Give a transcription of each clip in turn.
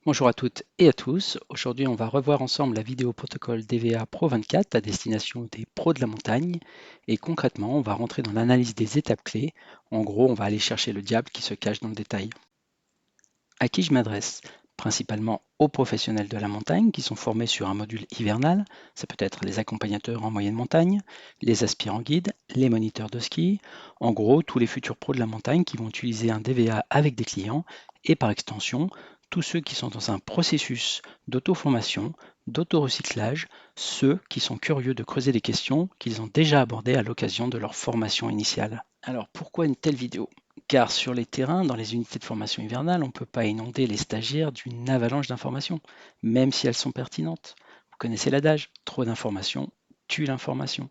Bonjour à toutes et à tous. Aujourd'hui, on va revoir ensemble la vidéo protocole DVA Pro 24 à destination des pros de la montagne. Et concrètement, on va rentrer dans l'analyse des étapes clés. En gros, on va aller chercher le diable qui se cache dans le détail. À qui je m'adresse? Principalement aux professionnels de la montagne qui sont formés sur un module hivernal. Ça peut être les accompagnateurs en moyenne montagne, les aspirants guides, les moniteurs de ski. En gros, tous les futurs pros de la montagne qui vont utiliser un DVA avec des clients et par extension, tous ceux qui sont dans un processus d'auto-formation, d'auto-recyclage, ceux qui sont curieux de creuser des questions qu'ils ont déjà abordées à l'occasion de leur formation initiale. Alors pourquoi une telle vidéo? Car sur les terrains, dans les unités de formation hivernale, on ne peut pas inonder les stagiaires d'une avalanche d'informations, même si elles sont pertinentes. Vous connaissez l'adage, trop d'informations tue l'information.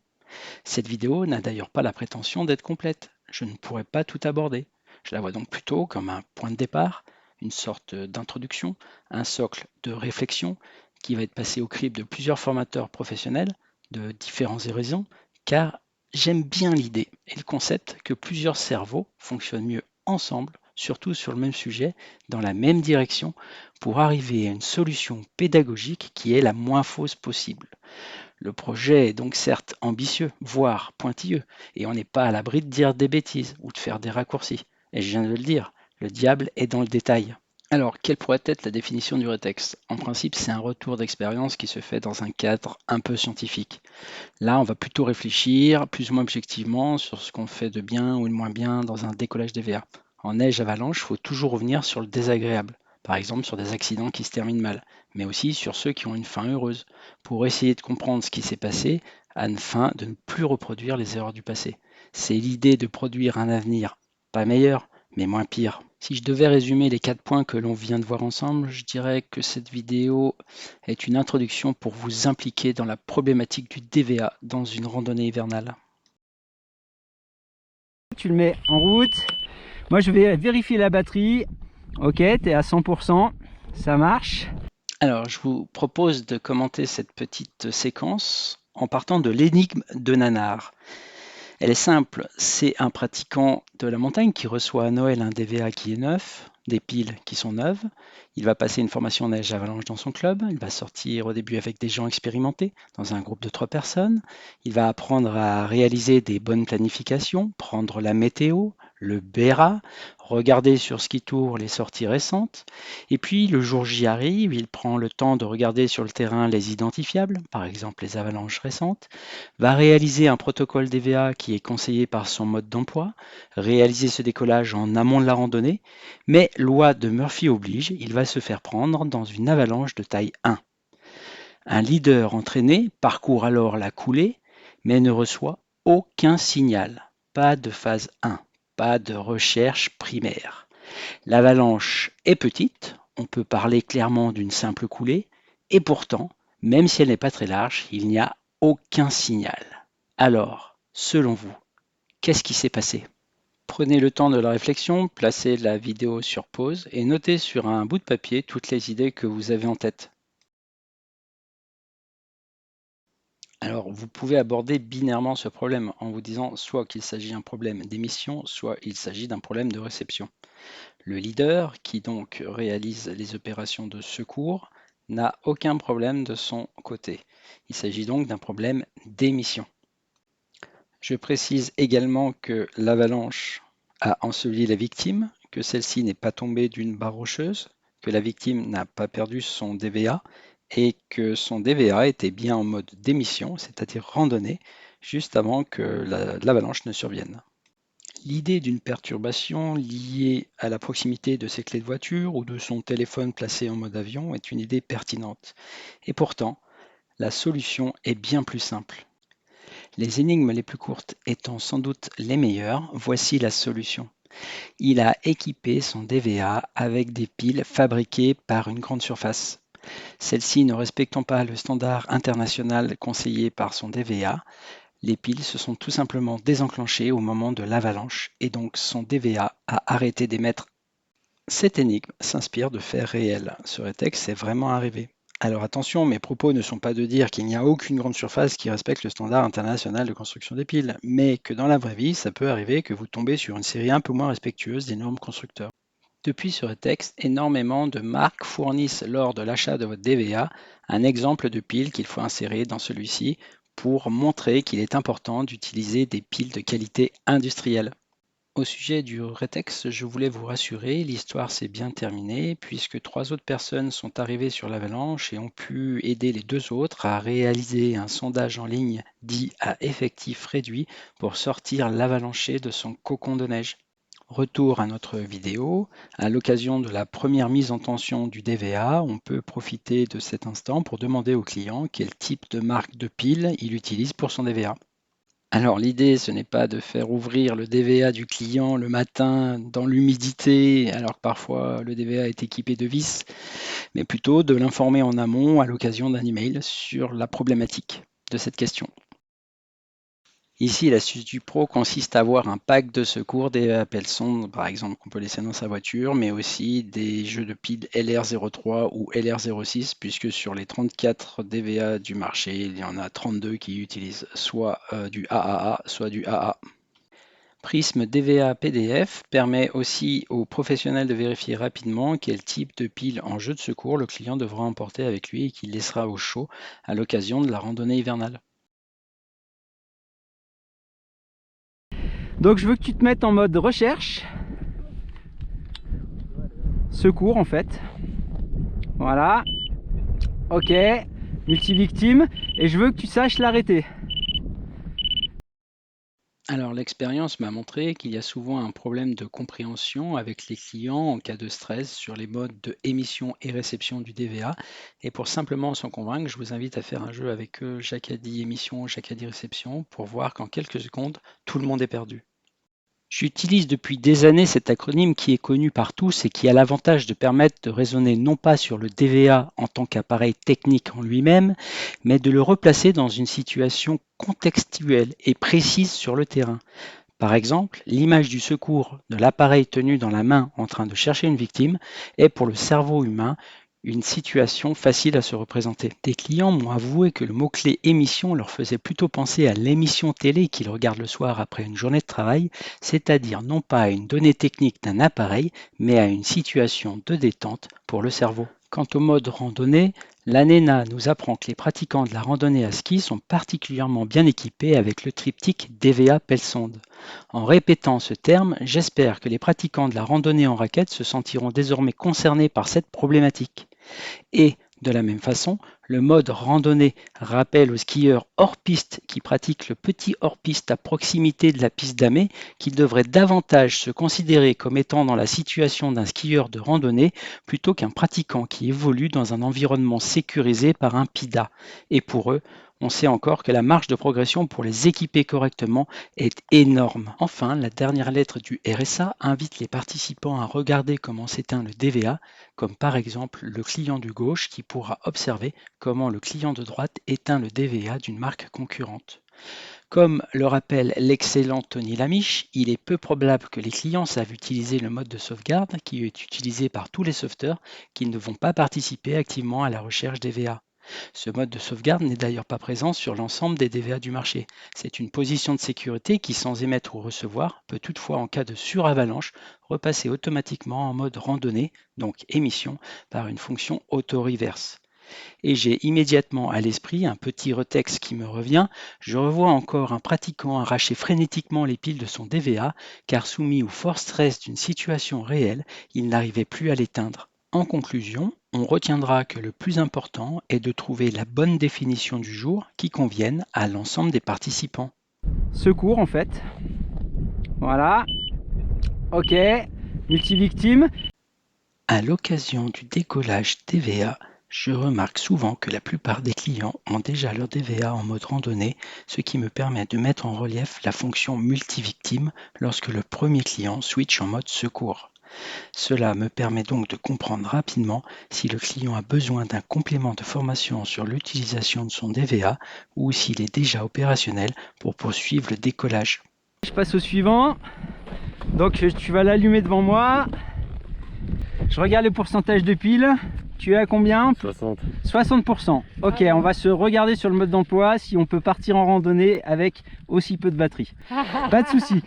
Cette vidéo n'a d'ailleurs pas la prétention d'être complète. Je ne pourrais pas tout aborder. Je la vois donc plutôt comme un point de départ, une sorte d'introduction, un socle de réflexion qui va être passé au crible de plusieurs formateurs professionnels de différents horizons, car j'aime bien l'idée et le concept que plusieurs cerveaux fonctionnent mieux ensemble, surtout sur le même sujet, dans la même direction, pour arriver à une solution pédagogique qui est la moins fausse possible. Le projet est donc certes ambitieux, voire pointilleux, et on n'est pas à l'abri de dire des bêtises ou de faire des raccourcis. Et je viens de le dire, le diable est dans le détail. Alors, quelle pourrait être la définition du rétexte? En principe, c'est un retour d'expérience qui se fait dans un cadre un peu scientifique. Là, on va plutôt réfléchir plus ou moins objectivement sur ce qu'on fait de bien ou de moins bien dans un décollage DVA. En neige avalanche, il faut toujours revenir sur le désagréable, par exemple sur des accidents qui se terminent mal, mais aussi sur ceux qui ont une fin heureuse, pour essayer de comprendre ce qui s'est passé afin de ne plus reproduire les erreurs du passé. C'est l'idée de produire un avenir, pas meilleur, mais moins pire. Si je devais résumer les 4 points que l'on vient de voir ensemble, je dirais que cette vidéo est une introduction pour vous impliquer dans la problématique du DVA dans une randonnée hivernale. Tu le mets en route. Moi, je vais vérifier la batterie. Ok, tu es à 100%. Ça marche. Alors, je vous propose de commenter cette petite séquence en partant de l'énigme de Nanar. Elle est simple, c'est un pratiquant de la montagne qui reçoit à Noël un DVA qui est neuf, des piles qui sont neuves. Il va passer une formation neige avalanche dans son club. Il va sortir au début avec des gens expérimentés dans un groupe de 3 personnes. Il va apprendre à réaliser des bonnes planifications, prendre la météo, le BERA, regarder sur Skitour les sorties récentes. Et puis le jour J arrive, il prend le temps de regarder sur le terrain les identifiables, par exemple les avalanches récentes, va réaliser un protocole DVA qui est conseillé par son mode d'emploi, réaliser ce décollage en amont de la randonnée, mais loi de Murphy oblige, il va se faire prendre dans une avalanche de taille 1. Un leader entraîné parcourt alors la coulée, mais ne reçoit aucun signal. Pas de phase 1, pas de recherche primaire. L'avalanche est petite, on peut parler clairement d'une simple coulée, et pourtant, même si elle n'est pas très large, il n'y a aucun signal. Alors, selon vous, qu'est-ce qui s'est passé? Prenez le temps de la réflexion, placez la vidéo sur pause et notez sur un bout de papier toutes les idées que vous avez en tête. Alors, vous pouvez aborder binairement ce problème en vous disant soit qu'il s'agit d'un problème d'émission, soit il s'agit d'un problème de réception. Le leader, qui donc réalise les opérations de secours, n'a aucun problème de son côté. Il s'agit donc d'un problème d'émission. Je précise également que l'avalanche a enseveli la victime, que celle-ci n'est pas tombée d'une barre rocheuse, que la victime n'a pas perdu son DVA et que son DVA était bien en mode d'émission, c'est-à-dire randonnée, juste avant que l'avalanche ne survienne. L'idée d'une perturbation liée à la proximité de ses clés de voiture ou de son téléphone placé en mode avion est une idée pertinente. Et pourtant, la solution est bien plus simple. Les énigmes les plus courtes étant sans doute les meilleures, voici la solution. Il a équipé son DVA avec des piles fabriquées par une grande surface. Celles-ci ne respectant pas le standard international conseillé par son DVA, les piles se sont tout simplement désenclenchées au moment de l'avalanche et donc son DVA a arrêté d'émettre. Cette énigme s'inspire de faits réels. Ce rétexte est vraiment arrivé. Alors attention, mes propos ne sont pas de dire qu'il n'y a aucune grande surface qui respecte le standard international de construction des piles, mais que dans la vraie vie, ça peut arriver que vous tombez sur une série un peu moins respectueuse des normes constructeurs. Depuis ce rétexte, énormément de marques fournissent lors de l'achat de votre DVA un exemple de pile qu'il faut insérer dans celui-ci pour montrer qu'il est important d'utiliser des piles de qualité industrielle. Au sujet du rétexte, je voulais vous rassurer, l'histoire s'est bien terminée puisque 3 autres personnes sont arrivées sur l'avalanche et ont pu aider les 2 autres à réaliser un sondage en ligne dit à effectif réduit pour sortir l'avalanché de son cocon de neige. Retour à notre vidéo. À l'occasion de la première mise en tension du DVA, on peut profiter de cet instant pour demander au client quel type de marque de pile il utilise pour son DVA. Alors l'idée, ce n'est pas de faire ouvrir le DVA du client le matin dans l'humidité, alors que parfois le DVA est équipé de vis, mais plutôt de l'informer en amont à l'occasion d'un email sur la problématique de cette question. Ici, l'astuce du pro consiste à avoir un pack de secours des appels sondes, par exemple, qu'on peut laisser dans sa voiture, mais aussi des jeux de piles LR03 ou LR06, puisque sur les 34 DVA du marché, il y en a 32 qui utilisent soit du AAA, soit du AA. Prisme DVA PDF permet aussi aux professionnels de vérifier rapidement quel type de pile en jeu de secours le client devra emporter avec lui et qu'il laissera au chaud à l'occasion de la randonnée hivernale. Donc je veux que tu te mettes en mode recherche, secours en fait. Voilà. Ok. Multivictime. Et je veux que tu saches l'arrêter. Alors l'expérience m'a montré qu'il y a souvent un problème de compréhension avec les clients en cas de stress sur les modes de émission et réception du DVA. Et pour simplement s'en convaincre, je vous invite à faire un jeu avec eux, Jacadi émission, Jacadi réception, pour voir qu'en quelques secondes, tout le monde est perdu. J'utilise depuis des années cet acronyme qui est connu par tous et qui a l'avantage de permettre de raisonner non pas sur le DVA en tant qu'appareil technique en lui-même, mais de le replacer dans une situation contextuelle et précise sur le terrain. Par exemple, l'image du secours de l'appareil tenu dans la main en train de chercher une victime est pour le cerveau humain une situation facile à se représenter. Des clients m'ont avoué que le mot-clé émission leur faisait plutôt penser à l'émission télé qu'ils regardent le soir après une journée de travail, c'est-à-dire non pas à une donnée technique d'un appareil, mais à une situation de détente pour le cerveau. Quant au mode randonnée, l'ANENA nous apprend que les pratiquants de la randonnée à ski sont particulièrement bien équipés avec le triptyque DVA Pelsonde. En répétant ce terme, j'espère que les pratiquants de la randonnée en raquette se sentiront désormais concernés par cette problématique. Et, de la même façon, le mode randonnée rappelle aux skieurs hors-piste qui pratiquent le petit hors-piste à proximité de la piste d'Amé qu'ils devraient davantage se considérer comme étant dans la situation d'un skieur de randonnée plutôt qu'un pratiquant qui évolue dans un environnement sécurisé par un PIDA. Et pour eux, on sait encore que la marge de progression pour les équiper correctement est énorme. Enfin, la dernière lettre du RSA invite les participants à regarder comment s'éteint le DVA, comme par exemple le client du gauche qui pourra observer comment le client de droite éteint le DVA d'une marque concurrente. Comme le rappelle l'excellent Tony Lamiche, il est peu probable que les clients savent utiliser le mode de sauvegarde qui est utilisé par tous les sauveteurs qui ne vont pas participer activement à la recherche DVA. Ce mode de sauvegarde n'est d'ailleurs pas présent sur l'ensemble des DVA du marché. C'est une position de sécurité qui, sans émettre ou recevoir, peut toutefois en cas de suravalanche repasser automatiquement en mode randonnée, donc émission, par une fonction auto-reverse. Et j'ai immédiatement à l'esprit un petit retexte qui me revient. Je revois encore un pratiquant arracher frénétiquement les piles de son DVA, car soumis au fort stress d'une situation réelle, il n'arrivait plus à l'éteindre. En conclusion, on retiendra que le plus important est de trouver la bonne définition du jour qui convienne à l'ensemble des participants. Secours en fait. Voilà. Ok. Multivictime. À l'occasion du décollage DVA, je remarque souvent que la plupart des clients ont déjà leur DVA en mode randonnée, ce qui me permet de mettre en relief la fonction multivictime lorsque le premier client switch en mode secours. Cela me permet donc de comprendre rapidement si le client a besoin d'un complément de formation sur l'utilisation de son DVA ou s'il est déjà opérationnel pour poursuivre le décollage. Je passe au suivant. Donc tu vas l'allumer devant moi. Je regarde le pourcentage de pile. Tu es à combien? 60. 60%. Ok, on va se regarder sur le mode d'emploi si on peut partir en randonnée avec aussi peu de batterie. Pas de souci.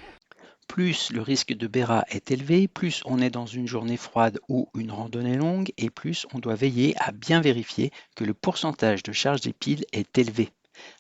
Plus le risque de béra est élevé, plus on est dans une journée froide ou une randonnée longue et plus on doit veiller à bien vérifier que le pourcentage de charge des piles est élevé.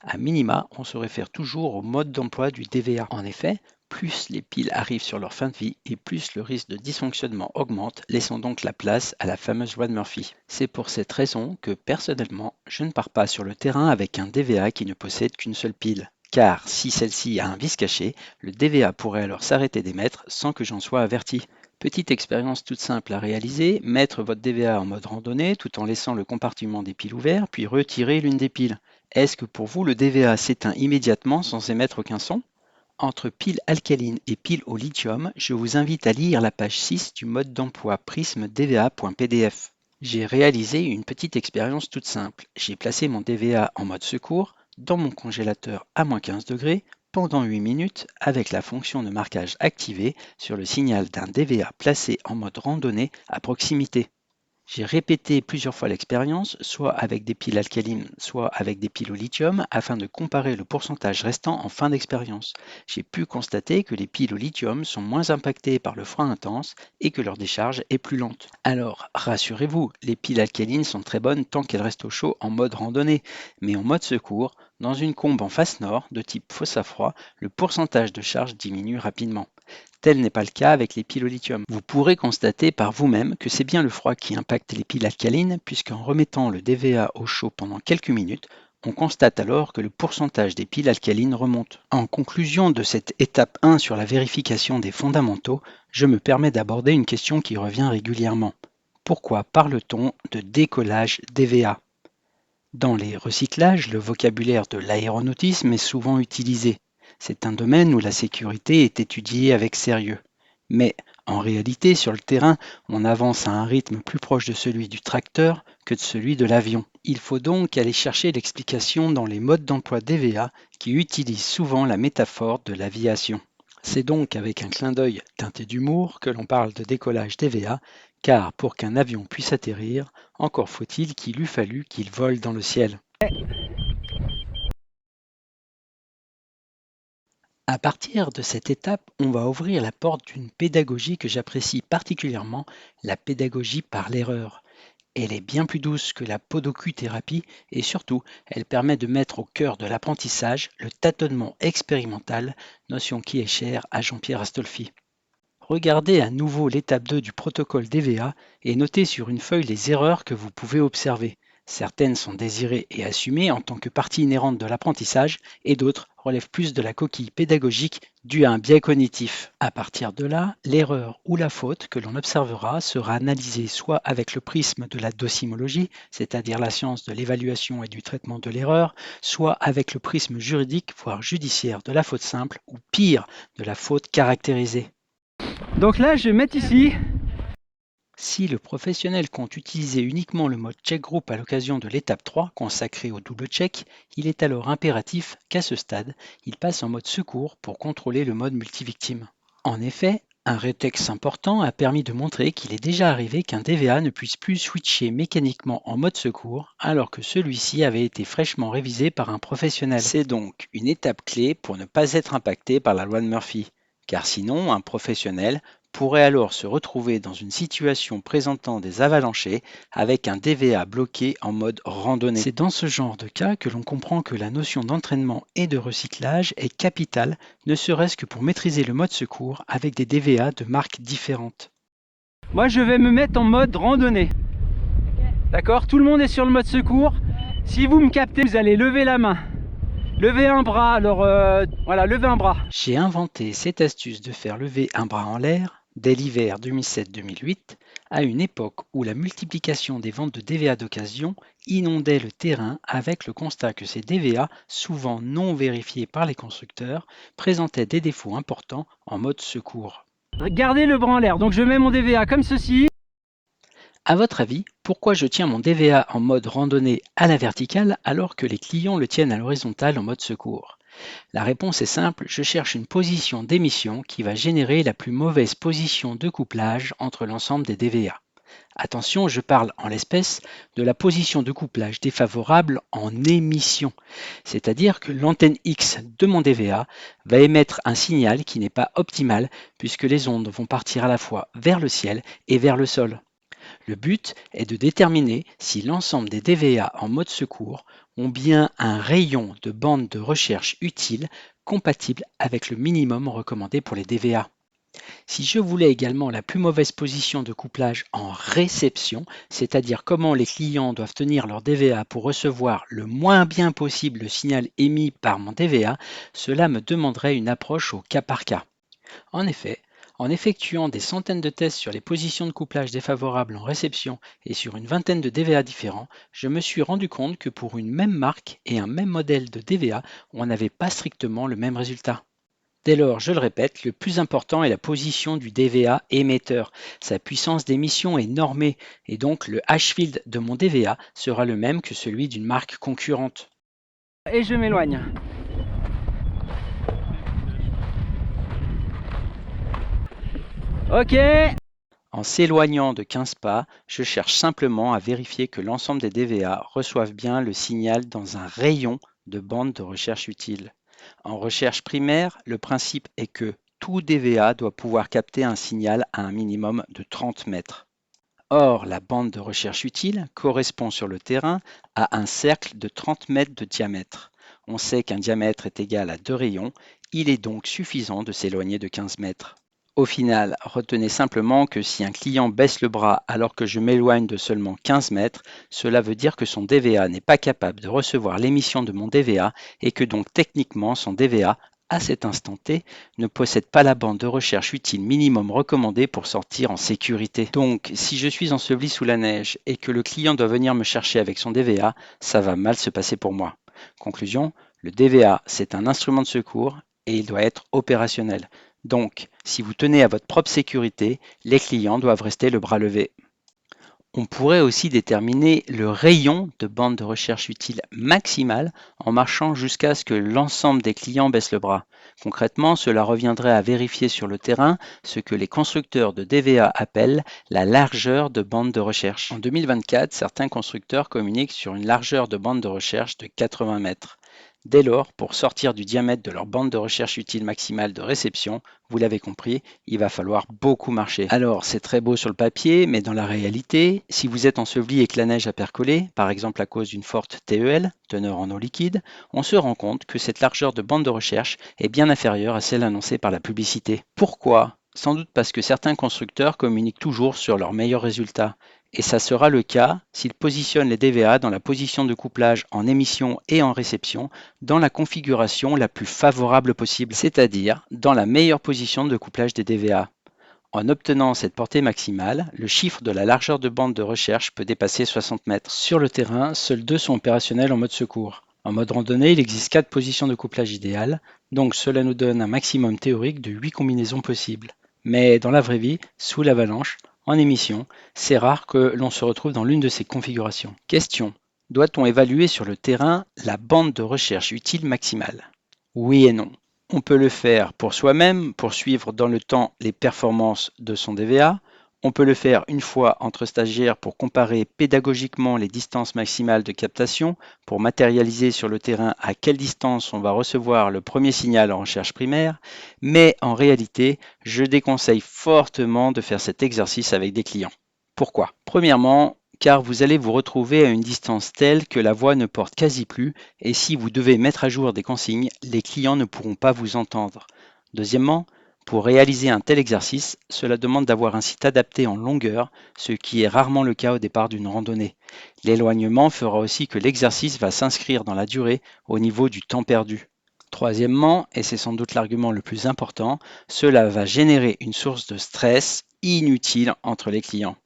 À minima, on se réfère toujours au mode d'emploi du DVA. En effet, plus les piles arrivent sur leur fin de vie et plus le risque de dysfonctionnement augmente, laissant donc la place à la fameuse loi de Murphy. C'est pour cette raison que personnellement, je ne pars pas sur le terrain avec un DVA qui ne possède qu'une seule pile. Car si celle-ci a un vice caché, le DVA pourrait alors s'arrêter d'émettre sans que j'en sois averti. Petite expérience toute simple à réaliser, mettre votre DVA en mode randonnée tout en laissant le compartiment des piles ouvert, puis retirer l'une des piles. Est-ce que pour vous le DVA s'éteint immédiatement sans émettre aucun son? Entre piles alcalines et piles au lithium, je vous invite à lire la page 6 du mode d'emploi Prism DVA.pdf. J'ai réalisé une petite expérience toute simple. J'ai placé mon DVA en mode secours dans mon congélateur à -15 degrés pendant 8 minutes avec la fonction de marquage activée sur le signal d'un DVA placé en mode randonnée à proximité. J'ai répété plusieurs fois l'expérience, soit avec des piles alcalines, soit avec des piles au lithium, afin de comparer le pourcentage restant en fin d'expérience. J'ai pu constater que les piles au lithium sont moins impactées par le froid intense et que leur décharge est plus lente. Alors, rassurez-vous, les piles alcalines sont très bonnes tant qu'elles restent au chaud en mode randonnée, mais en mode secours, dans une combe en face nord, de type fosse à froid, le pourcentage de charge diminue rapidement. Tel n'est pas le cas avec les piles au lithium. Vous pourrez constater par vous-même que c'est bien le froid qui impacte les piles alcalines, puisqu'en remettant le DVA au chaud pendant quelques minutes, on constate alors que le pourcentage des piles alcalines remonte. En conclusion de cette étape 1 sur la vérification des fondamentaux, je me permets d'aborder une question qui revient régulièrement. Pourquoi parle-t-on de décollage DVA? Dans les recyclages, le vocabulaire de l'aéronautisme est souvent utilisé. C'est un domaine où la sécurité est étudiée avec sérieux. Mais en réalité, sur le terrain, on avance à un rythme plus proche de celui du tracteur que de celui de l'avion. Il faut donc aller chercher l'explication dans les modes d'emploi DVA qui utilisent souvent la métaphore de l'aviation. C'est donc avec un clin d'œil teinté d'humour que l'on parle de décollage DVA, car pour qu'un avion puisse atterrir, encore faut-il qu'il eût fallu qu'il vole dans le ciel. À partir de cette étape, on va ouvrir la porte d'une pédagogie que j'apprécie particulièrement, la pédagogie par l'erreur. Elle est bien plus douce que la podocuthérapie et surtout, elle permet de mettre au cœur de l'apprentissage le tâtonnement expérimental, notion qui est chère à Jean-Pierre Astolfi. Regardez à nouveau l'étape 2 du protocole DVA et notez sur une feuille les erreurs que vous pouvez observer. Certaines sont désirées et assumées en tant que partie inhérente de l'apprentissage et d'autres relèvent plus de la coquille pédagogique due à un biais cognitif. À partir de là, l'erreur ou la faute que l'on observera sera analysée soit avec le prisme de la docimologie, c'est-à-dire la science de l'évaluation et du traitement de l'erreur, soit avec le prisme juridique, voire judiciaire de la faute simple ou pire, de la faute caractérisée. Donc là, je vais mettre ici. Si le professionnel compte utiliser uniquement le mode check group à l'occasion de l'étape 3 consacrée au double check, il est alors impératif qu'à ce stade, il passe en mode secours pour contrôler le mode multivictime. En effet, un rétex important a permis de montrer qu'il est déjà arrivé qu'un DVA ne puisse plus switcher mécaniquement en mode secours alors que celui-ci avait été fraîchement révisé par un professionnel. C'est donc une étape clé pour ne pas être impacté par la loi de Murphy, car sinon un professionnel pourrait alors se retrouver dans une situation présentant des avalanchées avec un DVA bloqué en mode randonnée. C'est dans ce genre de cas que l'on comprend que la notion d'entraînement et de recyclage est capitale, ne serait-ce que pour maîtriser le mode secours avec des DVA de marques différentes. Moi, je vais me mettre en mode randonnée. D'accord? Tout le monde est sur le mode secours. Si vous me captez, vous allez lever la main. Levez un bras, alors voilà, levez un bras. J'ai inventé cette astuce de faire lever un bras en l'air dès l'hiver 2007-2008, à une époque où la multiplication des ventes de DVA d'occasion inondait le terrain avec le constat que ces DVA, souvent non vérifiés par les constructeurs, présentaient des défauts importants en mode secours. Gardez le bras en l'air, donc je mets mon DVA comme ceci. À votre avis, pourquoi je tiens mon DVA en mode randonnée à la verticale alors que les clients le tiennent à l'horizontale en mode secours? La réponse est simple, je cherche une position d'émission qui va générer la plus mauvaise position de couplage entre l'ensemble des DVA. Attention, je parle en l'espèce de la position de couplage défavorable en émission, c'est-à-dire que l'antenne X de mon DVA va émettre un signal qui n'est pas optimal puisque les ondes vont partir à la fois vers le ciel et vers le sol. Le but est de déterminer si l'ensemble des DVA en mode secours ont bien un rayon de bande de recherche utile compatible avec le minimum recommandé pour les DVA. Si je voulais également la plus mauvaise position de couplage en réception, c'est-à-dire comment les clients doivent tenir leur DVA pour recevoir le moins bien possible le signal émis par mon DVA, cela me demanderait une approche au cas par cas. En effet, en effectuant des centaines de tests sur les positions de couplage défavorables en réception et sur une vingtaine de DVA différents, je me suis rendu compte que pour une même marque et un même modèle de DVA, on n'avait pas strictement le même résultat. Dès lors, je le répète, le plus important est la position du DVA émetteur. Sa puissance d'émission est normée et donc le H-field de mon DVA sera le même que celui d'une marque concurrente. Et je m'éloigne. Ok. En s'éloignant de 15 pas, je cherche simplement à vérifier que l'ensemble des DVA reçoivent bien le signal dans un rayon de bande de recherche utile. En recherche primaire, le principe est que tout DVA doit pouvoir capter un signal à un minimum de 30 mètres. Or, la bande de recherche utile correspond sur le terrain à un cercle de 30 mètres de diamètre. On sait qu'un diamètre est égal à 2 rayons, il est donc suffisant de s'éloigner de 15 mètres. Au final, retenez simplement que si un client baisse le bras alors que je m'éloigne de seulement 15 mètres, cela veut dire que son DVA n'est pas capable de recevoir l'émission de mon DVA et que donc techniquement son DVA, à cet instant T, ne possède pas la bande de recherche utile minimum recommandée pour sortir en sécurité. Donc, si je suis enseveli sous la neige et que le client doit venir me chercher avec son DVA, ça va mal se passer pour moi. Conclusion, le DVA, c'est un instrument de secours et il doit être opérationnel. Donc, si vous tenez à votre propre sécurité, les clients doivent rester le bras levé. On pourrait aussi déterminer le rayon de bande de recherche utile maximale en marchant jusqu'à ce que l'ensemble des clients baissent le bras. Concrètement, cela reviendrait à vérifier sur le terrain ce que les constructeurs de DVA appellent la largeur de bande de recherche. En 2024, certains constructeurs communiquent sur une largeur de bande de recherche de 80 mètres. Dès lors, pour sortir du diamètre de leur bande de recherche utile maximale de réception, vous l'avez compris, il va falloir beaucoup marcher. Alors, c'est très beau sur le papier, mais dans la réalité, si vous êtes enseveli et que la neige a percolé, par exemple à cause d'une forte TEL, teneur en eau liquide, on se rend compte que cette largeur de bande de recherche est bien inférieure à celle annoncée par la publicité. Pourquoi ? Sans doute parce que certains constructeurs communiquent toujours sur leurs meilleurs résultats. Et ça sera le cas s'ils positionnent les DVA dans la position de couplage en émission et en réception dans la configuration la plus favorable possible, c'est-à-dire dans la meilleure position de couplage des DVA. En obtenant cette portée maximale, le chiffre de la largeur de bande de recherche peut dépasser 60 mètres. Sur le terrain, seuls 2 sont opérationnels en mode secours. En mode randonnée, il existe 4 positions de couplage idéales, donc cela nous donne un maximum théorique de 8 combinaisons possibles. Mais dans la vraie vie, sous l'avalanche, en émission, c'est rare que l'on se retrouve dans l'une de ces configurations. Question. Doit-on évaluer sur le terrain la bande de recherche utile maximale? Oui et non. On peut le faire pour soi-même, pour suivre dans le temps les performances de son DVA. On peut le faire une fois entre stagiaires pour comparer pédagogiquement les distances maximales de captation, pour matérialiser sur le terrain à quelle distance on va recevoir le premier signal en recherche primaire, mais en réalité, je déconseille fortement de faire cet exercice avec des clients. Pourquoi? Premièrement, car vous allez vous retrouver à une distance telle que la voix ne porte quasi plus, et si vous devez mettre à jour des consignes, les clients ne pourront pas vous entendre. Deuxièmement, pour réaliser un tel exercice, cela demande d'avoir un site adapté en longueur, ce qui est rarement le cas au départ d'une randonnée. L'éloignement fera aussi que l'exercice va s'inscrire dans la durée au niveau du temps perdu. Troisièmement, et c'est sans doute l'argument le plus important, cela va générer une source de stress inutile entre les clients.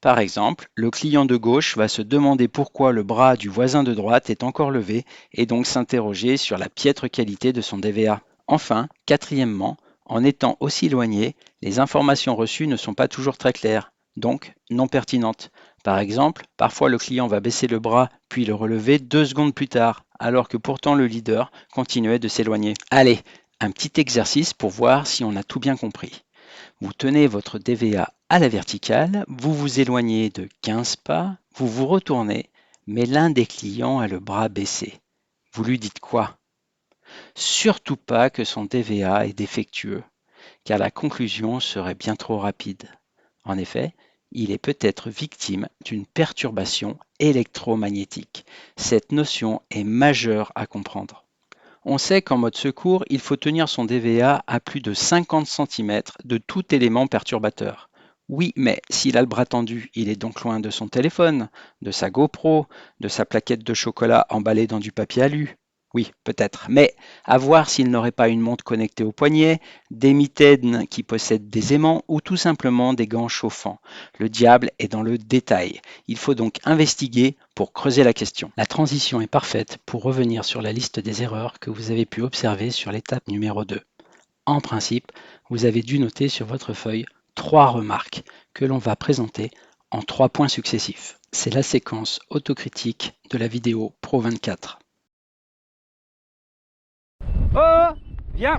Par exemple, le client de gauche va se demander pourquoi le bras du voisin de droite est encore levé et donc s'interroger sur la piètre qualité de son DVA. Enfin, quatrièmement, en étant aussi éloigné, les informations reçues ne sont pas toujours très claires, donc non pertinentes. Par exemple, parfois le client va baisser le bras puis le relever 2 secondes plus tard, alors que pourtant le leader continuait de s'éloigner. Allez, un petit exercice pour voir si on a tout bien compris. Vous tenez votre DVA à la verticale, vous vous éloignez de 15 pas, vous vous retournez, mais l'un des clients a le bras baissé. Vous lui dites quoi? Surtout pas que son DVA est défectueux, car la conclusion serait bien trop rapide. En effet, il est peut-être victime d'une perturbation électromagnétique. Cette notion est majeure à comprendre. On sait qu'en mode secours, il faut tenir son DVA à plus de 50 cm de tout élément perturbateur. Oui, mais s'il a le bras tendu, il est donc loin de son téléphone, de sa GoPro, de sa plaquette de chocolat emballée dans du papier alu. Oui, peut-être, mais à voir s'il n'aurait pas une montre connectée au poignet, des mitaines qui possèdent des aimants ou tout simplement des gants chauffants. Le diable est dans le détail. Il faut donc investiguer pour creuser la question. La transition est parfaite pour revenir sur la liste des erreurs que vous avez pu observer sur l'étape numéro 2. En principe, vous avez dû noter sur votre feuille 3 remarques que l'on va présenter en 3 points successifs. C'est la séquence autocritique de la vidéo Pro 24. Oh, viens.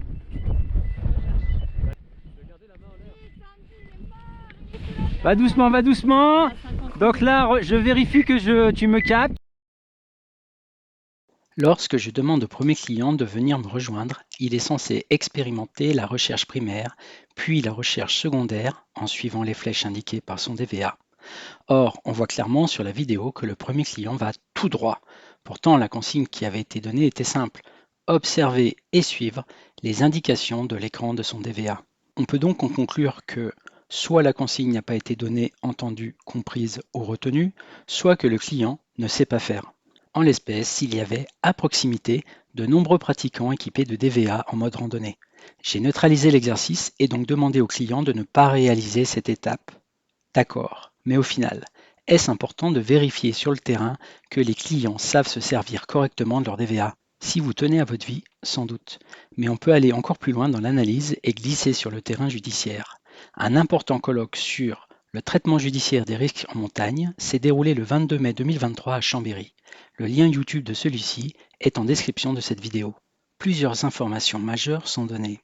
Va doucement, va doucement. Donc là, je vérifie que tu me captes. Lorsque je demande au premier client de venir me rejoindre, il est censé expérimenter la recherche primaire, puis la recherche secondaire en suivant les flèches indiquées par son DVA. Or, on voit clairement sur la vidéo que le premier client va tout droit. Pourtant, la consigne qui avait été donnée était simple: observer et suivre les indications de l'écran de son DVA. On peut donc en conclure que soit la consigne n'a pas été donnée, entendue, comprise ou retenue, soit que le client ne sait pas faire. En l'espèce, il y avait à proximité de nombreux pratiquants équipés de DVA en mode randonnée. J'ai neutralisé l'exercice et donc demandé au client de ne pas réaliser cette étape. D'accord, mais au final, est-ce important de vérifier sur le terrain que les clients savent se servir correctement de leur DVA? Si vous tenez à votre vie, sans doute, mais on peut aller encore plus loin dans l'analyse et glisser sur le terrain judiciaire. Un important colloque sur le traitement judiciaire des risques en montagne s'est déroulé le 22 mai 2023 à Chambéry. Le lien YouTube de celui-ci est en description de cette vidéo. Plusieurs informations majeures sont données.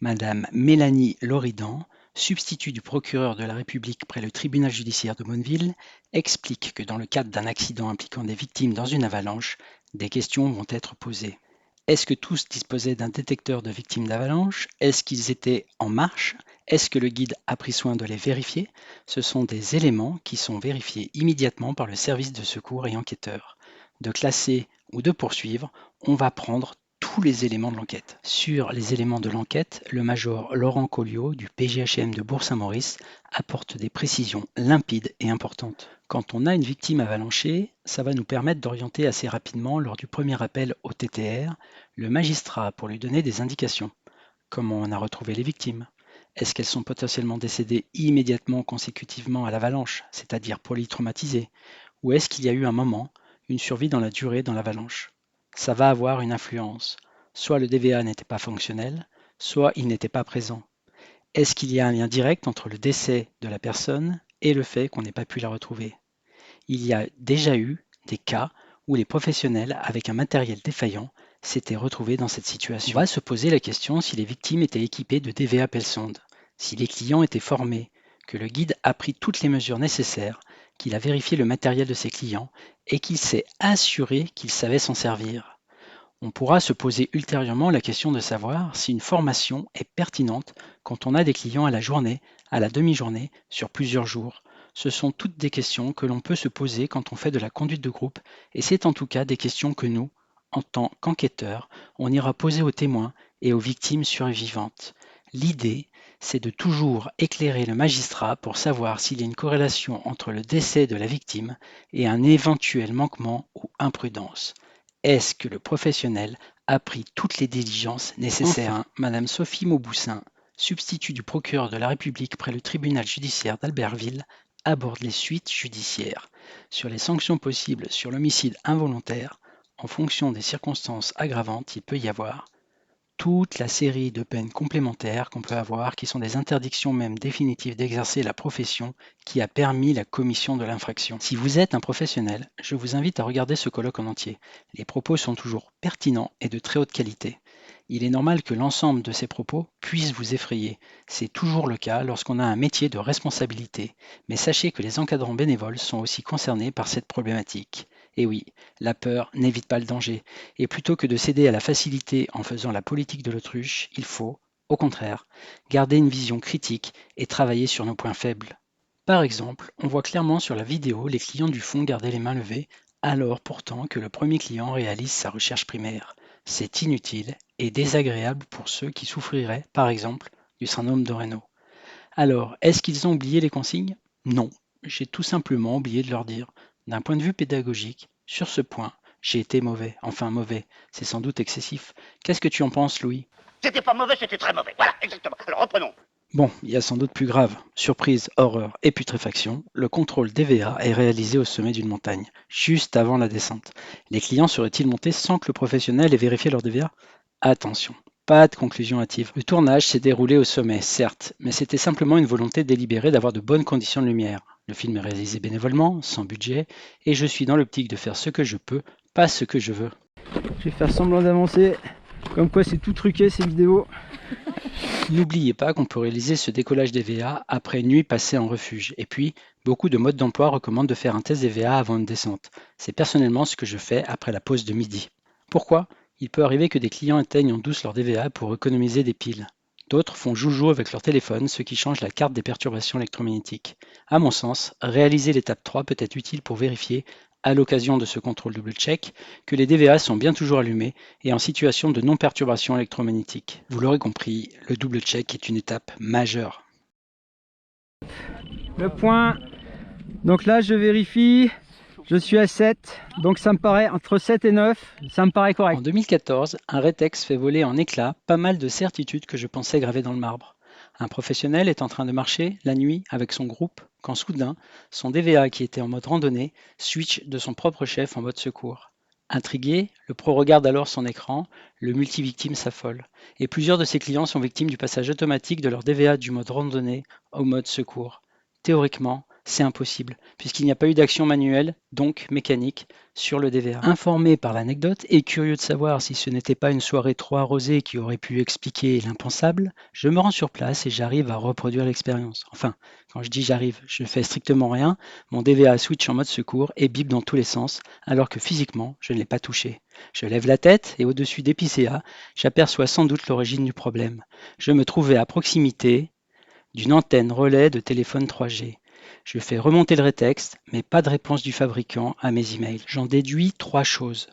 Madame Mélanie Loridan, substitut du procureur de la République près le tribunal judiciaire de Bonneville, explique que dans le cadre d'un accident impliquant des victimes dans une avalanche, des questions vont être posées. Est-ce que tous disposaient d'un détecteur de victimes d'avalanche? Est-ce qu'ils étaient en marche? Est-ce que le guide a pris soin de les vérifier? Ce sont des éléments qui sont vérifiés immédiatement par le service de secours et enquêteurs. De classer ou de poursuivre, on va prendre tous les éléments de l'enquête. Sur les éléments de l'enquête, le major Laurent Colliot du PGHM de Bourg-Saint-Maurice apporte des précisions limpides et importantes. Quand on a une victime avalanchée, ça va nous permettre d'orienter assez rapidement, lors du premier appel au TTR, le magistrat pour lui donner des indications. Comment on a retrouvé les victimes? Est-ce qu'elles sont potentiellement décédées immédiatement consécutivement à l'avalanche, c'est-à-dire polytraumatisées? Ou est-ce qu'il y a eu un moment, une survie dans la durée dans l'avalanche? Ça va avoir une influence. Soit le DVA n'était pas fonctionnel, soit il n'était pas présent. Est-ce qu'il y a un lien direct entre le décès de la personne et le fait qu'on n'ait pas pu la retrouver? Il y a déjà eu des cas où les professionnels, avec un matériel défaillant, s'étaient retrouvés dans cette situation. On va se poser la question si les victimes étaient équipées de DVA pelle-sonde, si les clients étaient formés, que le guide a pris toutes les mesures nécessaires, qu'il a vérifié le matériel de ses clients et qu'il s'est assuré qu'ils savaient s'en servir. On pourra se poser ultérieurement la question de savoir si une formation est pertinente quand on a des clients à la journée, à la demi-journée, sur plusieurs jours. Ce sont toutes des questions que l'on peut se poser quand on fait de la conduite de groupe, et c'est en tout cas des questions que nous, en tant qu'enquêteurs, on ira poser aux témoins et aux victimes survivantes. L'idée, c'est de toujours éclairer le magistrat pour savoir s'il y a une corrélation entre le décès de la victime et un éventuel manquement ou imprudence. Est-ce que le professionnel a pris toutes les diligences nécessaires? Enfin, Madame Sophie Mauboussin, substitut du procureur de la République près le tribunal judiciaire d'Albertville, aborde les suites judiciaires sur les sanctions possibles sur l'homicide involontaire. En fonction des circonstances aggravantes, il peut y avoir toute la série de peines complémentaires qu'on peut avoir, qui sont des interdictions même définitives d'exercer la profession qui a permis la commission de l'infraction. Si vous êtes un professionnel, je vous invite à regarder ce colloque en entier. Les propos sont toujours pertinents et de très haute qualité. Il est normal que l'ensemble de ces propos puisse vous effrayer. C'est toujours le cas lorsqu'on a un métier de responsabilité. Mais sachez que les encadrants bénévoles sont aussi concernés par cette problématique. Et oui, la peur n'évite pas le danger. Et plutôt que de céder à la facilité en faisant la politique de l'autruche, il faut, au contraire, garder une vision critique et travailler sur nos points faibles. Par exemple, on voit clairement sur la vidéo les clients du fond garder les mains levées, alors pourtant que le premier client réalise sa recherche primaire. C'est inutile et désagréable pour ceux qui souffriraient, par exemple, du syndrome de Raynaud. Alors, est-ce qu'ils ont oublié les consignes? Non, j'ai tout simplement oublié de leur dire. D'un point de vue pédagogique, sur ce point, j'ai été mauvais. Enfin mauvais, c'est sans doute excessif. Qu'est-ce que tu en penses, Louis? C'était pas mauvais, c'était très mauvais. Voilà, exactement. Alors reprenons. Bon, il y a sans doute plus grave. Surprise, horreur et putréfaction, le contrôle DVA est réalisé au sommet d'une montagne, juste avant la descente. Les clients seraient-ils montés sans que le professionnel ait vérifié leur DVA? Attention, pas de conclusion hâtive. Le tournage s'est déroulé au sommet, certes, mais c'était simplement une volonté délibérée d'avoir de bonnes conditions de lumière. Le film est réalisé bénévolement, sans budget, et je suis dans l'optique de faire ce que je peux, pas ce que je veux. Je vais faire semblant d'avancer. Comme quoi c'est tout truqué ces vidéos. N'oubliez pas qu'on peut réaliser ce décollage DVA après une nuit passée en refuge. Et puis, beaucoup de modes d'emploi recommandent de faire un test DVA avant une descente. C'est personnellement ce que je fais après la pause de midi. Pourquoi? Il peut arriver que des clients éteignent en douce leur DVA pour économiser des piles. D'autres font joujou avec leur téléphone, ce qui change la carte des perturbations électromagnétiques. À mon sens, réaliser l'étape 3 peut être utile pour vérifier, à l'occasion de ce contrôle double check, que les DVA sont bien toujours allumés et en situation de non-perturbation électromagnétique. Vous l'aurez compris, le double check est une étape majeure. Le point. Donc là je vérifie. Je suis à 7, donc ça me paraît entre 7 et 9, ça me paraît correct. En 2014, un Retex fait voler en éclats pas mal de certitudes que je pensais gravées dans le marbre. Un professionnel est en train de marcher la nuit avec son groupe quand soudain, son DVA qui était en mode randonnée switch de son propre chef en mode secours. Intrigué, le pro regarde alors son écran, le multivictime s'affole. Et plusieurs de ses clients sont victimes du passage automatique de leur DVA du mode randonnée au mode secours. Théoriquement, c'est impossible, puisqu'il n'y a pas eu d'action manuelle, donc mécanique, sur le DVA. Informé par l'anecdote et curieux de savoir si ce n'était pas une soirée trop arrosée qui aurait pu expliquer l'impensable, je me rends sur place et j'arrive à reproduire l'expérience. Enfin, quand je dis j'arrive, je ne fais strictement rien, mon DVA switch en mode secours et bip dans tous les sens, alors que physiquement, je ne l'ai pas touché. Je lève la tête et au-dessus des PCA, j'aperçois sans doute l'origine du problème. Je me trouvais à proximité d'une antenne relais de téléphone 3G. Je fais remonter le rétexte, mais pas de réponse du fabricant à mes emails. J'en déduis 3 choses.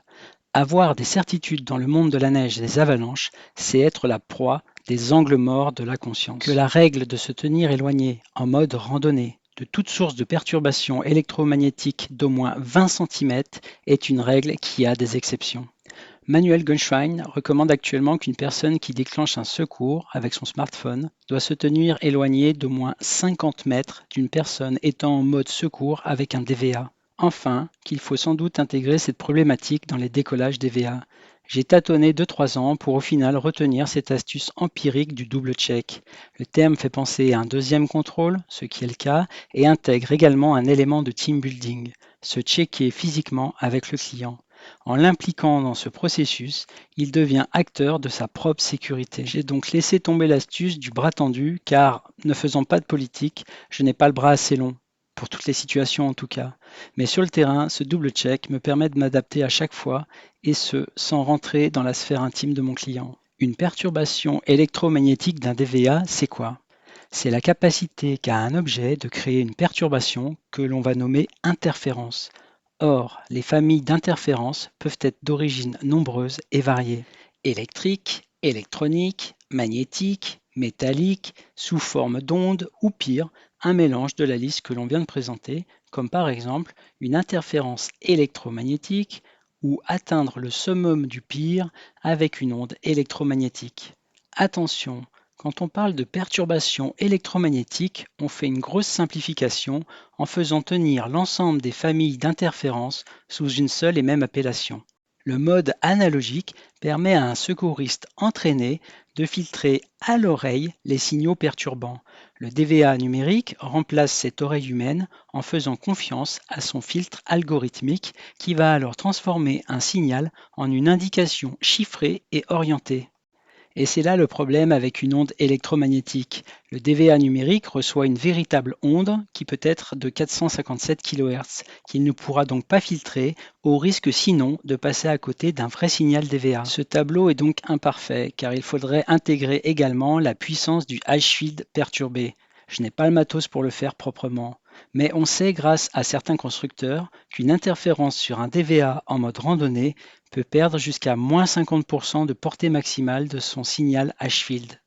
Avoir des certitudes dans le monde de la neige et des avalanches, c'est être la proie des angles morts de la conscience. Que la règle de se tenir éloigné, en mode randonnée, de toute source de perturbation électromagnétique d'au moins 20 cm est une règle qui a des exceptions. Manuel Gunschwein recommande actuellement qu'une personne qui déclenche un secours avec son smartphone doit se tenir éloignée d'au moins 50 mètres d'une personne étant en mode secours avec un DVA. Enfin, qu'il faut sans doute intégrer cette problématique dans les décollages DVA. J'ai tâtonné 2-3 ans pour au final retenir cette astuce empirique du double check. Le terme fait penser à un deuxième contrôle, ce qui est le cas, et intègre également un élément de team building, se checker physiquement avec le client. En l'impliquant dans ce processus, il devient acteur de sa propre sécurité. J'ai donc laissé tomber l'astuce du bras tendu car, ne faisant pas de politique, je n'ai pas le bras assez long, pour toutes les situations en tout cas. Mais sur le terrain, ce double check me permet de m'adapter à chaque fois et ce, sans rentrer dans la sphère intime de mon client. Une perturbation électromagnétique d'un DVA, c'est quoi? C'est la capacité qu'a un objet de créer une perturbation que l'on va nommer interférence. Or, les familles d'interférences peuvent être d'origine nombreuse et variée. Électrique, électronique, magnétique, métallique, sous forme d'onde ou pire, un mélange de la liste que l'on vient de présenter, comme par exemple une interférence électromagnétique ou atteindre le summum du pire avec une onde électromagnétique. Attention, quand on parle de perturbation électromagnétique, on fait une grosse simplification en faisant tenir l'ensemble des familles d'interférences sous une seule et même appellation. Le mode analogique permet à un secouriste entraîné de filtrer à l'oreille les signaux perturbants. Le DVA numérique remplace cette oreille humaine en faisant confiance à son filtre algorithmique qui va alors transformer un signal en une indication chiffrée et orientée. Et c'est là le problème avec une onde électromagnétique. Le DVA numérique reçoit une véritable onde qui peut être de 457 kHz, qu'il ne pourra donc pas filtrer, au risque sinon de passer à côté d'un vrai signal DVA. Ce tableau est donc imparfait, car il faudrait intégrer également la puissance du H-field perturbé. Je n'ai pas le matos pour le faire proprement. Mais on sait grâce à certains constructeurs qu'une interférence sur un DVA en mode randonnée peut perdre jusqu'à moins 50% de portée maximale de son signal H-field.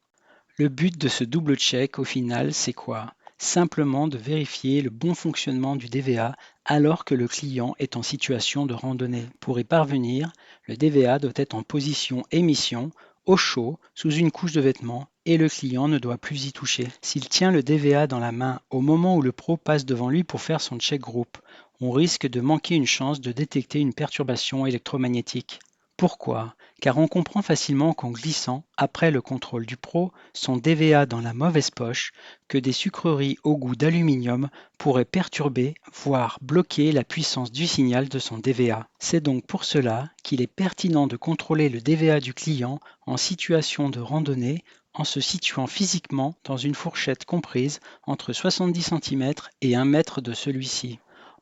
Le but de ce double check au final, c'est quoi? Simplement de vérifier le bon fonctionnement du DVA alors que le client est en situation de randonnée. Pour y parvenir, le DVA doit être en position émission, au chaud, sous une couche de vêtements, et le client ne doit plus y toucher. S'il tient le DVA dans la main au moment où le pro passe devant lui pour faire son check group, on risque de manquer une chance de détecter une perturbation électromagnétique. Pourquoi? Car on comprend facilement qu'en glissant, après le contrôle du pro, son DVA dans la mauvaise poche, que des sucreries au goût d'aluminium pourraient perturber, voire bloquer la puissance du signal de son DVA. C'est donc pour cela qu'il est pertinent de contrôler le DVA du client en situation de randonnée en se situant physiquement dans une fourchette comprise entre 70 cm et 1 mètre de celui-ci.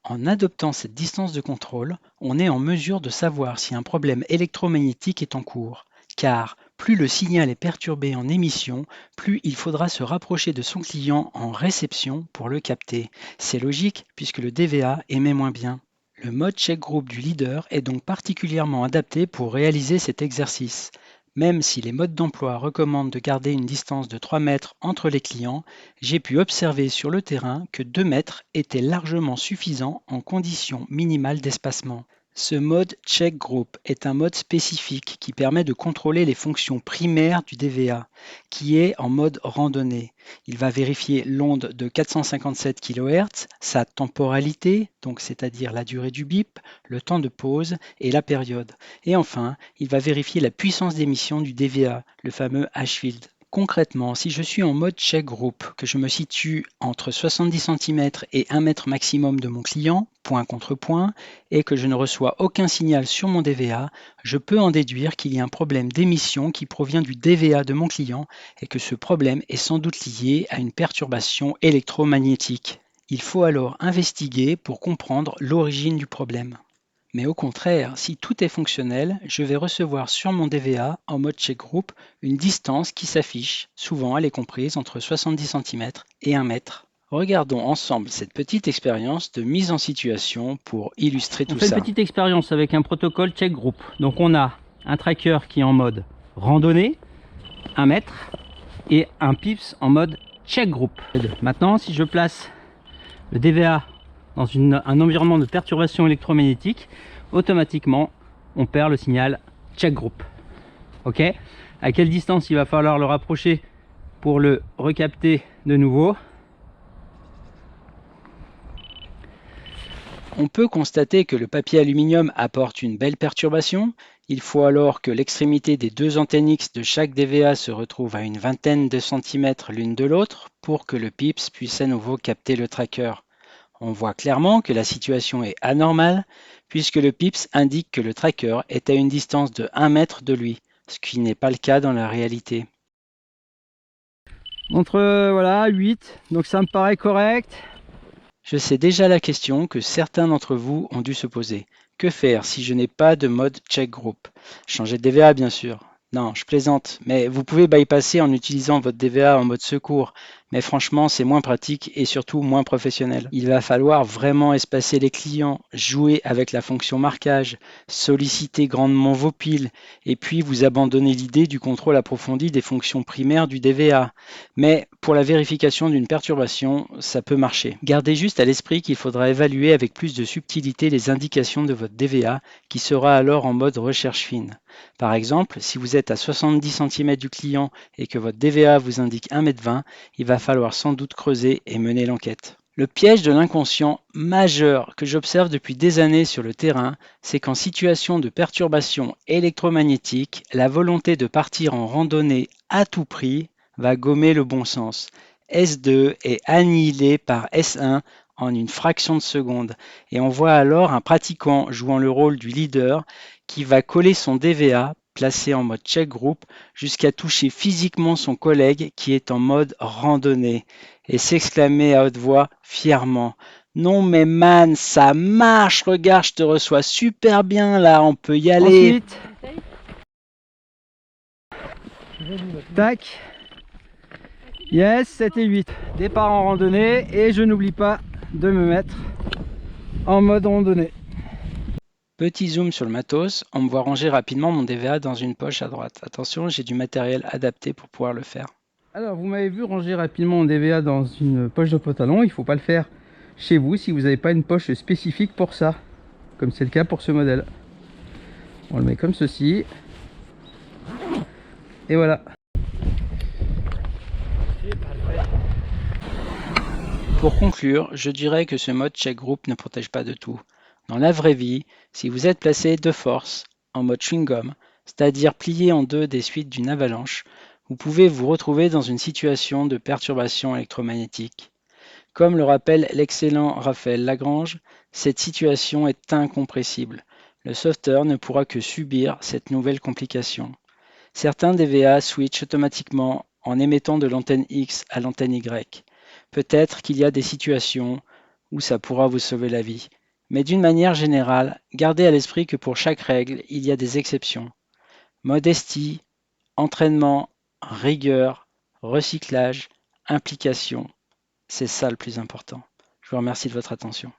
En adoptant cette distance de contrôle, on est en mesure de savoir si un problème électromagnétique est en cours, car plus le signal est perturbé en émission, plus il faudra se rapprocher de son client en réception pour le capter. C'est logique puisque le DVA émet moins bien. Le mode check group du leader est donc particulièrement adapté pour réaliser cet exercice. Même si les modes d'emploi recommandent de garder une distance de 3 mètres entre les clients, j'ai pu observer sur le terrain que 2 mètres étaient largement suffisants en conditions minimales d'espacement. Ce mode check group est un mode spécifique qui permet de contrôler les fonctions primaires du DVA, qui est en mode randonnée. Il va vérifier l'onde de 457 kHz, sa temporalité, donc c'est-à-dire la durée du bip, le temps de pause et la période. Et enfin, il va vérifier la puissance d'émission du DVA, le fameux H-field. Concrètement, si je suis en mode check group, que je me situe entre 70 cm et 1 mètre maximum de mon client, point contre point, et que je ne reçois aucun signal sur mon DVA, je peux en déduire qu'il y a un problème d'émission qui provient du DVA de mon client et que ce problème est sans doute lié à une perturbation électromagnétique. Il faut alors investiguer pour comprendre l'origine du problème. Mais au contraire, si tout est fonctionnel, je vais recevoir sur mon DVA en mode check group une distance qui s'affiche, souvent elle est comprise entre 70 cm et 1 mètre. Regardons ensemble cette petite expérience de mise en situation pour illustrer tout ça. On fait une petite expérience avec un protocole check group. Donc on a un tracker qui est en mode randonnée, 1 mètre, et un pips en mode check group. Maintenant, si je place le DVA dans un environnement de perturbation électromagnétique, automatiquement on perd le signal check group. Ok, à quelle distance il va falloir le rapprocher pour le recapter de nouveau? On peut constater que le papier aluminium apporte une belle perturbation. Il faut alors que l'extrémité des deux antennes X de chaque DVA se retrouve à une vingtaine de centimètres l'une de l'autre pour que le PIPS puisse à nouveau capter le tracker. On voit clairement que la situation est anormale puisque le PIPS indique que le tracker est à une distance de 1 mètre de lui, ce qui n'est pas le cas dans la réalité. Entre voilà 8, donc ça me paraît correct. Je sais déjà la question que certains d'entre vous ont dû se poser. Que faire si je n'ai pas de mode check group? Changer de DVA bien sûr. Non, je plaisante, mais vous pouvez bypasser en utilisant votre DVA en mode secours. Mais franchement, c'est moins pratique et surtout moins professionnel. Il va falloir vraiment espacer les clients, jouer avec la fonction marquage, solliciter grandement vos piles et puis vous abandonner l'idée du contrôle approfondi des fonctions primaires du DVA. Mais pour la vérification d'une perturbation, ça peut marcher. Gardez juste à l'esprit qu'il faudra évaluer avec plus de subtilité les indications de votre DVA qui sera alors en mode recherche fine. Par exemple, si vous êtes à 70 cm du client et que votre DVA vous indique 1,20 m, il va falloir sans doute creuser et mener l'enquête. Le piège de l'inconscient majeur que j'observe depuis des années sur le terrain, c'est qu'en situation de perturbation électromagnétique, la volonté de partir en randonnée à tout prix va gommer le bon sens. S2 est annihilé par S1 en une fraction de seconde et on voit alors un pratiquant jouant le rôle du leader qui va coller son DVA placé en mode check group jusqu'à toucher physiquement son collègue qui est en mode randonnée et s'exclamer à haute voix fièrement: non mais man, ça marche, regarde, je te reçois super bien là, on peut y aller. Ensuite, tac, yes, 7 et 8, départ en randonnée et je n'oublie pas de me mettre en mode randonnée. Petit zoom sur le matos, on me voit ranger rapidement mon DVA dans une poche à droite. Attention, j'ai du matériel adapté pour pouvoir le faire. Alors vous m'avez vu ranger rapidement mon DVA dans une poche de pantalon, il ne faut pas le faire chez vous si vous n'avez pas une poche spécifique pour ça, comme c'est le cas pour ce modèle. On le met comme ceci, et voilà. Pour conclure, je dirais que ce mode check group ne protège pas de tout. Dans la vraie vie, si vous êtes placé de force, en mode chewing-gum, c'est-à-dire plié en deux des suites d'une avalanche, vous pouvez vous retrouver dans une situation de perturbation électromagnétique. Comme le rappelle l'excellent Raphaël Lagrange, cette situation est incompressible. Le sauveteur ne pourra que subir cette nouvelle complication. Certains DVA switchent automatiquement en émettant de l'antenne X à l'antenne Y. Peut-être qu'il y a des situations où ça pourra vous sauver la vie. Mais d'une manière générale, gardez à l'esprit que pour chaque règle, il y a des exceptions. Modestie, entraînement, rigueur, recyclage, implication, c'est ça le plus important. Je vous remercie de votre attention.